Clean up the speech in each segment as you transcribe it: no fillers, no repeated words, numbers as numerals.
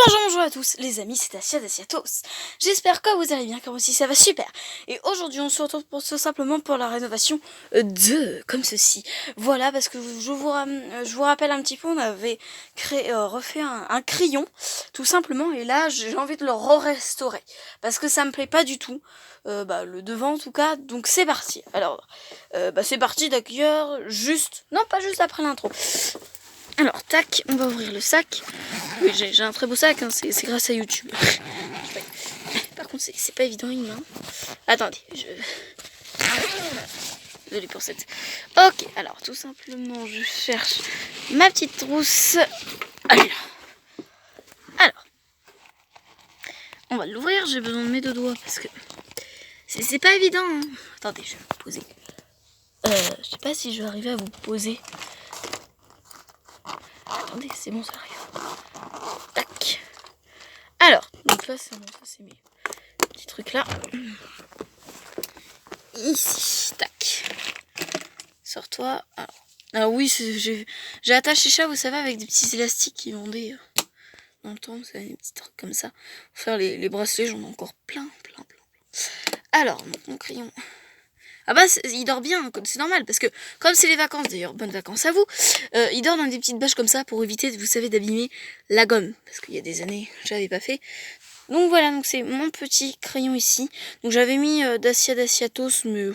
Bonjour à tous les amis, c'est Asia d'Asiatos. J'espère que vous allez bien, comme aussi ça va super. Et aujourd'hui on se retrouve tout simplement pour la rénovation de comme ceci. Voilà, parce que je vous rappelle un petit peu, on avait refait un crayon, tout simplement. Et là j'ai envie de le restaurer parce que ça me plaît pas du tout. Le devant en tout cas, donc c'est parti. Alors c'est parti d'ailleurs pas juste après l'intro. Alors tac, on va ouvrir le sac. Oui, j'ai un très beau sac, hein, c'est grâce à YouTube. Par contre, c'est pas évident une main. Attendez, désolé pour cette... Ok, alors tout simplement, je cherche ma petite trousse. Alors, on va l'ouvrir, j'ai besoin de mes deux doigts parce que c'est pas évident. Hein. Attendez, je vais me poser. Je sais pas si je vais arriver à vous poser. Attendez, c'est bon, ça arrive. Tac. Alors, donc là, c'est bon, ça c'est mes petits trucs là. Ici, tac. Sors-toi. Ah oui, j'ai attaché ça, vous savez, avec des petits élastiques qui vendaient dans le temps, c'est des petits trucs comme ça. Pour faire les bracelets, j'en ai encore plein. Alors, donc, mon crayon. Ah bah, il dort bien, c'est normal, parce que comme c'est les vacances, d'ailleurs, bonnes vacances à vous, il dort dans des petites bâches comme ça pour éviter, vous savez, d'abîmer la gomme. Parce qu'il y a des années, j'avais pas fait. Donc voilà, donc c'est mon petit crayon ici. Donc j'avais mis Dacia d'Asiatos, mais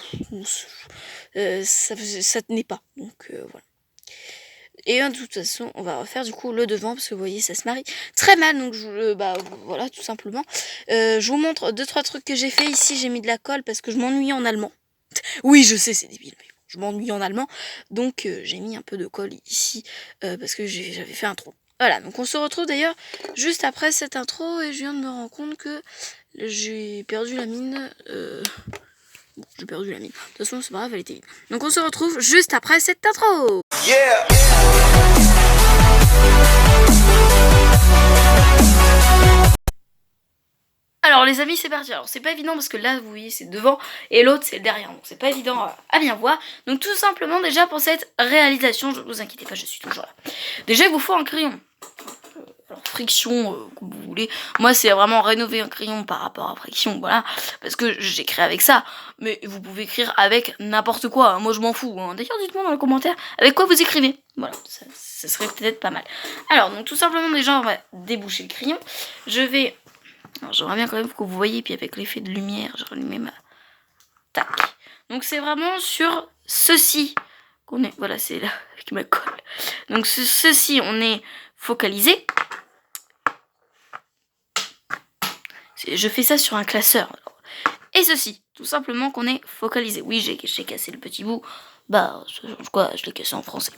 ça tenait pas. Donc voilà. Et de toute façon, on va refaire du coup le devant, parce que vous voyez, ça se marie très mal. Donc voilà, tout simplement. Je vous montre 2-3 trucs que j'ai fait ici. J'ai mis de la colle parce que je m'ennuyais en allemand. Oui, je sais, c'est débile, mais je m'ennuie en allemand. Donc j'ai mis un peu de colle ici, parce que j'avais fait un trou. Voilà, donc on se retrouve d'ailleurs juste après cette intro et je viens de me rendre compte que j'ai perdu la mine. Bon, j'ai perdu la mine. De toute façon, c'est pas grave, elle était vide. Donc on se retrouve juste après cette intro. Yeah. Alors les amis, c'est parti. Alors c'est pas évident parce que là, vous voyez, c'est devant et l'autre, c'est derrière. Donc c'est pas évident à bien voir. Donc tout simplement, déjà pour cette réalisation, ne vous inquiétez pas, je suis toujours là. Déjà, il vous faut un crayon. Alors friction, comme vous voulez. Moi, c'est vraiment rénover un crayon par rapport à friction, voilà. Parce que j'écris avec ça. Mais vous pouvez écrire avec n'importe quoi. Hein. Moi, je m'en fous. Hein. D'ailleurs, dites-moi dans les commentaires avec quoi vous écrivez. Voilà, ça serait peut-être pas mal. Alors, donc tout simplement, déjà, on va déboucher le crayon. J'aimerais bien quand même que vous voyez, puis avec l'effet de lumière, je rallume ma... Tac. Donc c'est vraiment sur ceci qu'on est... Voilà, c'est là, avec ma colle. Donc ceci, on est focalisé. Je fais ça sur un classeur. Et ceci, tout simplement qu'on est focalisé. Oui, j'ai cassé le petit bout. Je l'ai cassé en français.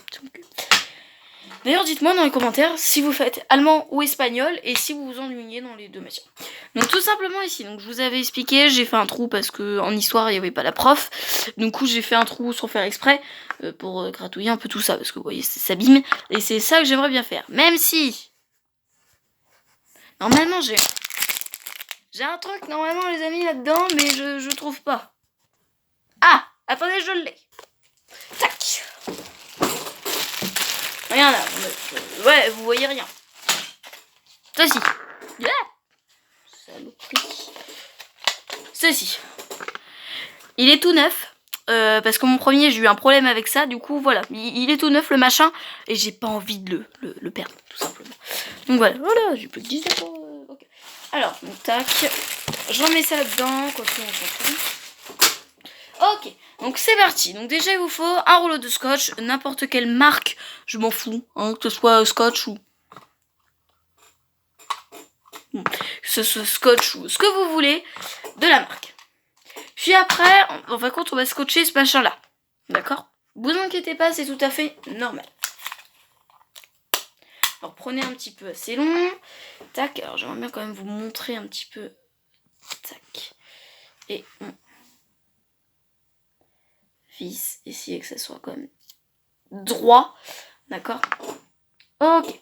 D'ailleurs, dites-moi dans les commentaires si vous faites allemand ou espagnol et si vous vous ennuyez dans les deux matières. Donc tout simplement ici, donc je vous avais expliqué, j'ai fait un trou parce que en histoire il n'y avait pas la prof. Du coup j'ai fait un trou sans faire exprès pour gratouiller un peu tout ça parce que vous voyez ça s'abîme et c'est ça que j'aimerais bien faire. Même si normalement j'ai un truc normalement les amis là-dedans mais je trouve pas. Ah, attendez, je l'ai. Tac. Rien là. Ouais, vous voyez rien. Ceci. Yeah. Saloperie. Ceci. Il est tout neuf. Parce que mon premier, j'ai eu un problème avec ça. Du coup, voilà. Il est tout neuf, le machin. Et j'ai pas envie de le perdre, tout simplement. Donc voilà, j'ai plus de 10 euros. Okay. Alors, donc, tac. Je remets ça là-dedans. Quoi que, on s'en fout. Ok. Donc c'est parti. Donc déjà il vous faut un rouleau de scotch, n'importe quelle marque, je m'en fous, hein, que ce soit scotch ou ce scotch ou ce que vous voulez de la marque. Puis après, en fin de compte, on va scotcher ce machin là. D'accord? Vous inquiétez pas, c'est tout à fait normal. Alors prenez un petit peu assez long. Tac, alors j'aimerais bien quand même vous montrer un petit peu. Tac. Et on visse, essayer que ça soit quand même droit. D'accord? Ok.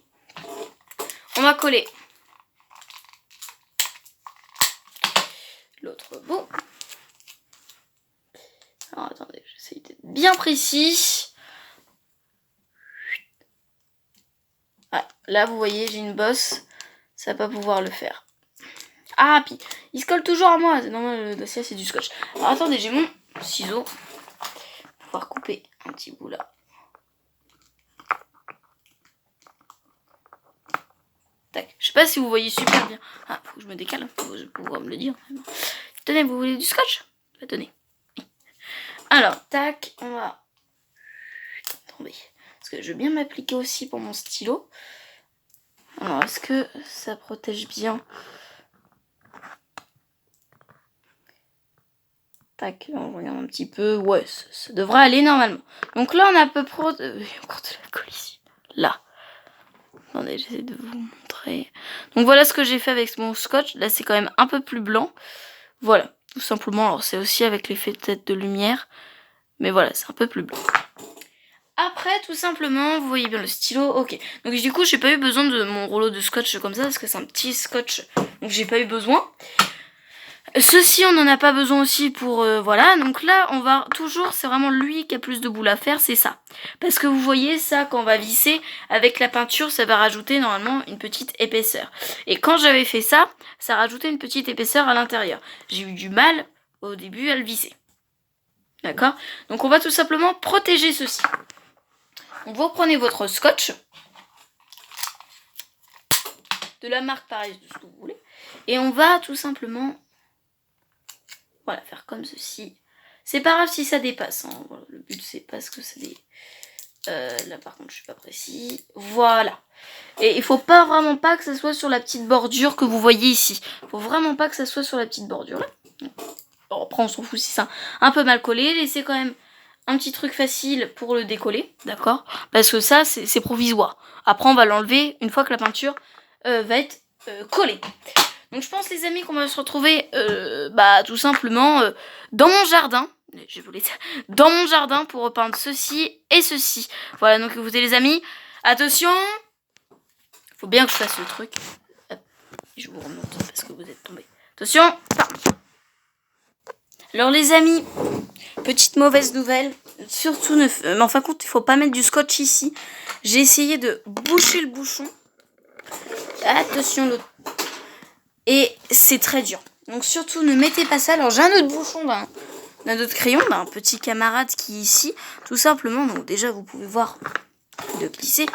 On va coller l'autre bout. Alors attendez, j'essaye d'être bien précis. Ah, là vous voyez j'ai une bosse. ça va pas pouvoir le faire. Ah, puis il se colle toujours à moi. Non, le dossier c'est du scotch. Alors attendez, j'ai mon ciseau pour pouvoir couper un petit bout là. Tac. Je sais pas si vous voyez super bien. Ah, faut que je me décale. Faut pouvoir me le dire. Tenez, vous voulez du scotch? Bah, tenez. Alors, tac, on va... Attendez. Parce que je veux bien m'appliquer aussi pour mon stylo. Alors, est-ce que ça protège bien? Tac, on regarde un petit peu. Ouais, ça devrait aller normalement. Donc là, on a à peu près... Il y a encore de la colle ici. Là. Attendez, j'essaie de vous montrer. Donc voilà ce que j'ai fait avec mon scotch. Là, c'est quand même un peu plus blanc. Voilà, tout simplement. Alors, c'est aussi avec l'effet de tête de lumière. Mais voilà, c'est un peu plus blanc. Après, tout simplement, vous voyez bien le stylo, ok. Donc du coup, j'ai pas eu besoin de mon rouleau de scotch comme ça, parce que c'est un petit scotch, donc j'ai pas eu besoin. Ceci, on n'en a pas besoin aussi pour... voilà, donc là, on va toujours... C'est vraiment lui qui a plus de boule à faire, c'est ça. Parce que vous voyez, ça, quand on va visser, avec la peinture, ça va rajouter normalement une petite épaisseur. Et quand j'avais fait ça, ça rajoutait une petite épaisseur à l'intérieur. J'ai eu du mal, au début, à le visser. D'accord? Donc on va tout simplement protéger ceci. Donc vous reprenez votre scotch, de la marque pareil, de ce que vous voulez, et on va tout simplement, voilà, faire comme ceci. C'est pas grave si ça dépasse, hein. Voilà, le but c'est pas ce que ça dépasse. Là par contre je suis pas précis. Voilà. Et il faut pas vraiment pas que ça soit sur la petite bordure que vous voyez ici. Il faut vraiment pas que ça soit sur la petite bordure là. Bon, après on s'en fout si c'est un peu mal collé. Laissez quand même un petit truc facile pour le décoller, d'accord? Parce que ça, c'est provisoire. Après, on va l'enlever une fois que la peinture va être collée. Donc, je pense, les amis, qu'on va se retrouver tout simplement dans mon jardin. Je voulais dire, dans mon jardin pour repeindre ceci et ceci. Voilà, donc écoutez, les amis, attention. Faut bien que je fasse le truc. Hop, je vous remonte parce que vous êtes tombés. Attention, pardon. Alors les amis, petite mauvaise nouvelle, surtout mais en fin de compte il faut pas mettre du scotch ici. J'ai essayé de boucher le bouchon. Attention l'autre. Et c'est très dur. Donc surtout ne mettez pas ça. Alors j'ai un autre bouchon d'un autre crayon, d'un petit camarade qui est ici. Tout simplement, donc déjà vous pouvez voir de glisser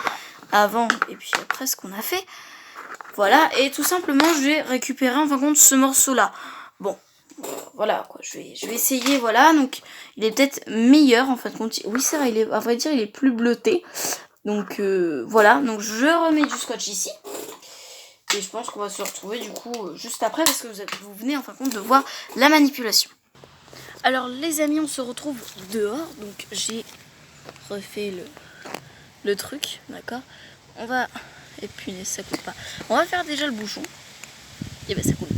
avant et puis après ce qu'on a fait. Voilà, et tout simplement je vais récupérer en fin de compte ce morceau là. Bon. Voilà quoi, je vais essayer, voilà, donc il est peut-être meilleur en fin de compte. Oui c'est vrai, à vrai dire il est plus bleuté. Donc voilà, donc je remets du scotch ici. Et je pense qu'on va se retrouver du coup juste après parce que vous venez en fin de compte de voir la manipulation. Alors les amis, on se retrouve dehors, donc j'ai refait le truc, d'accord. On va... Et puis ça coule pas. On va faire déjà le bouchon. Et ben ça coule.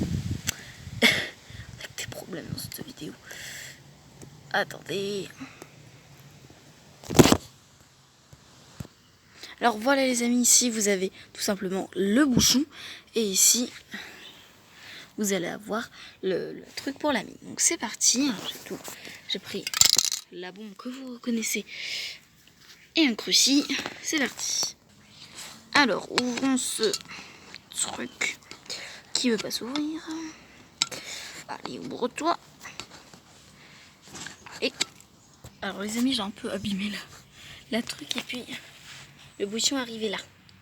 Problème dans cette vidéo. Attendez. Alors voilà les amis, ici vous avez tout simplement le bouchon et ici vous allez avoir le truc pour la mine. Donc c'est parti. J'ai pris la bombe que vous connaissez et un cruci. C'est parti. Alors ouvrons ce truc qui veut pas s'ouvrir. Allez, ouvre-toi. Et alors les amis, j'ai un peu abîmé la truc et puis le bouchon est arrivé là.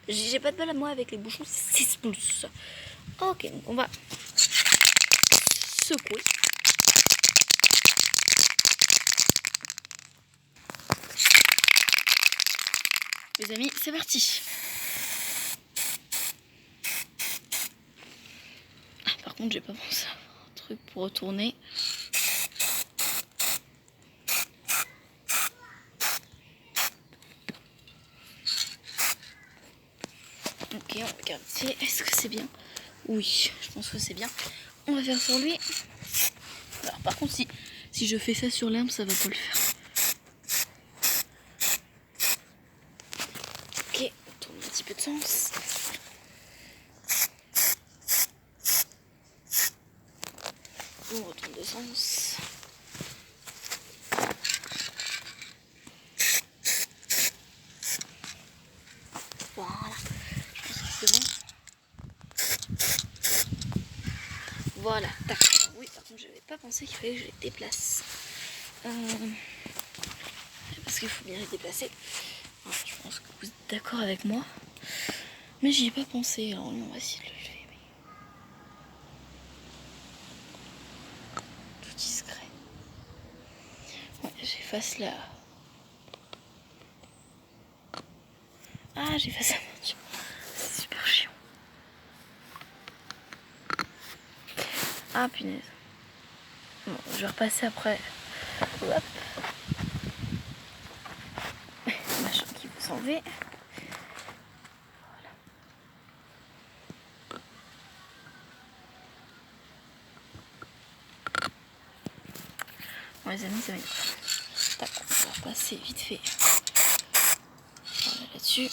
J'ai pas de balle à moi avec les bouchons, c'est plus. Ok, donc on va secouer. Les amis, c'est parti. Ah, par contre, j'ai pas pensé à avoir un truc pour retourner. Ok, on va regarder. Est-ce que c'est bien? Oui, je pense que c'est bien. On va faire sur lui. Alors, par contre, si je fais ça sur l'herbe, ça va pas le faire. Ok, on tourne un petit peu de sens. On retourne de sens. Voilà, je pense que c'est bon. Voilà, tac. Oui, par contre, j'avais pas pensé qu'il fallait que je les déplace. Parce qu'il faut bien les déplacer. Ouais, je pense que vous êtes d'accord avec moi. Mais j'y ai pas pensé, alors on va essayer de le lever. Mais... tout discret. Ouais, j'efface la... Ah, j'efface la peinture. C'est super chiant. Ah, punaise. Bon, je vais repasser après. Hop. Machin qui peut s'enlever. Bon, les amis, ça va être... tac, on va repasser vite fait. Voilà, là-dessus.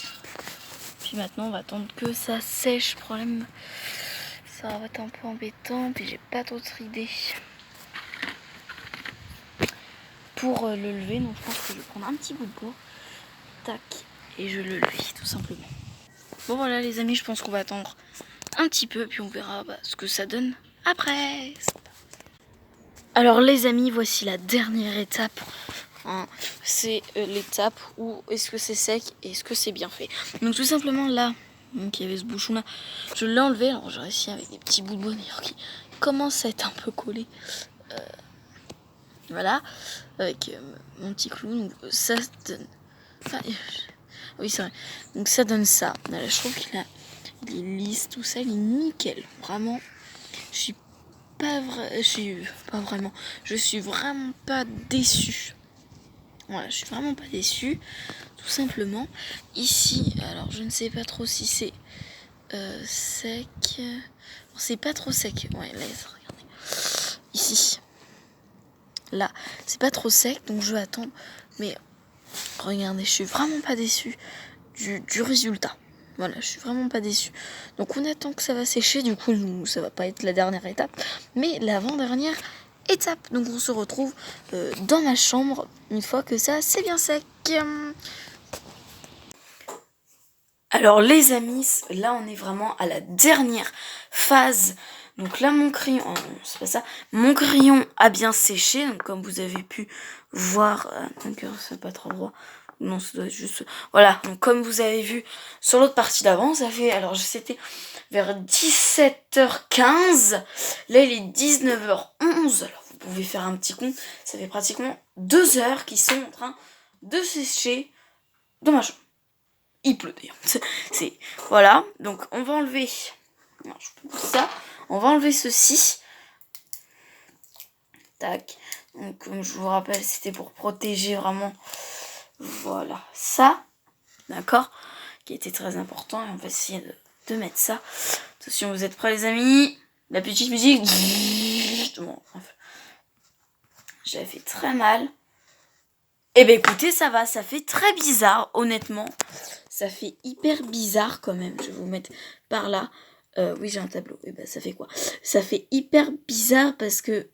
Puis maintenant, on va attendre que ça sèche. Problème, ça va être un peu embêtant. Puis j'ai pas d'autres idées pour le lever. Donc je pense que je vais prendre un petit bout de bois. Tac. Et je le lève tout simplement. Bon voilà les amis, je pense qu'on va attendre un petit peu. Puis on verra ce que ça donne après. Alors les amis, voici la dernière étape. Hein, c'est l'étape où est-ce que c'est sec et est-ce que c'est bien fait. Donc tout simplement là, donc il y avait ce bouchon là, je l'ai enlevé. Alors j'ai réussi avec des petits bouts de bois d'ailleurs qui commencent à être un peu collés. Voilà, avec mon petit clou. Donc ça donne... enfin, oui c'est vrai. Donc ça donne ça. Là, je trouve qu'il est lisse, tout ça, il est nickel. Vraiment, je suis vraiment pas déçue. Voilà, je suis vraiment pas déçue, tout simplement. Ici, alors je ne sais pas trop si c'est sec. C'est pas trop sec. Ouais, là, regardez. Ici. Là, c'est pas trop sec, donc je vais attendre. Mais regardez, je suis vraiment pas déçue du résultat. Voilà, je suis vraiment pas déçue. Donc on attend que ça va sécher. Du coup, ça va pas être la dernière étape, mais l'avant-dernière étape. Donc on se retrouve dans ma chambre une fois que ça c'est bien sec. Alors les amis, là on est vraiment à la dernière phase. Donc là mon crayon, oh, c'est pas ça, mon crayon a bien séché. Donc comme vous avez pu voir, donc c'est pas trop droit. Non, ça doit être juste... voilà, donc comme vous avez vu sur l'autre partie d'avant, ça fait... alors c'était vers 17h15. Là il est 19h11. Alors vous pouvez faire un petit compte. Ça fait pratiquement 2 heures qu'ils sont en train de sécher dans ma chambre. Il pleut d'ailleurs. Voilà, donc on va enlever... non, je peux ça. On va enlever ceci. Tac. Donc comme je vous rappelle, c'était pour protéger vraiment... voilà, ça, d'accord, qui était très important. Et on va essayer de mettre ça. Attention, vous êtes prêts les amis? La petite musique. Bon, j'avais fait très mal. Et ben écoutez, ça va, ça fait très bizarre, honnêtement. Ça fait hyper bizarre quand même. Je vais vous mettre par là. Oui, j'ai un tableau. Et ben ça fait quoi? Ça fait hyper bizarre parce que,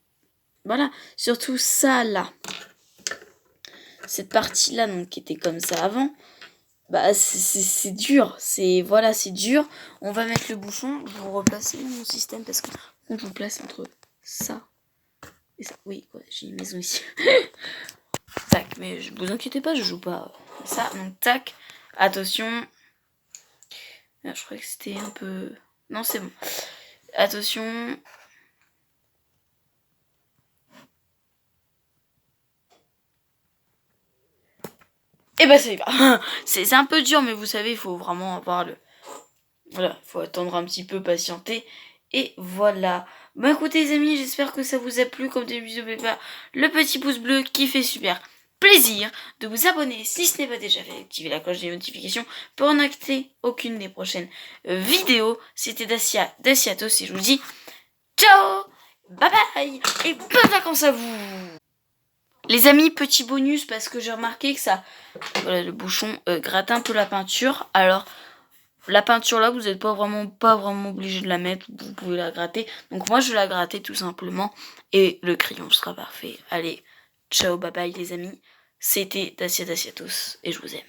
voilà, surtout ça là. Cette partie-là, donc, qui était comme ça avant, bah, c'est dur. Voilà, c'est dur. On va mettre le bouchon. Je vous replace mon système parce que je vous place entre ça et ça. Oui, quoi, j'ai une maison ici. Tac, mais vous inquiétez pas, je joue pas ça. Donc, tac, attention. Je croyais que c'était un peu... non, c'est bon. Attention. Et bah ça y va. C'est un peu dur, mais vous savez, il faut vraiment avoir le... voilà, il faut attendre un petit peu, patienter. Et voilà. Bon écoutez les amis, j'espère que ça vous a plu. Comme d'habitude, n'oubliez pas le petit pouce bleu qui fait super plaisir. De vous abonner si ce n'est pas déjà fait. Activer la cloche des notifications pour n'acter aucune des prochaines vidéos. C'était Daciatos et je vous dis ciao, bye bye et bonnes vacances à vous. Les amis, petit bonus parce que j'ai remarqué que ça, voilà, le bouchon gratte un peu la peinture. Alors la peinture là, vous n'êtes pas vraiment obligé de la mettre, vous pouvez la gratter. Donc moi je vais la gratter tout simplement et le crayon sera parfait. Allez, ciao, bye bye les amis. C'était Daciatos et je vous aime.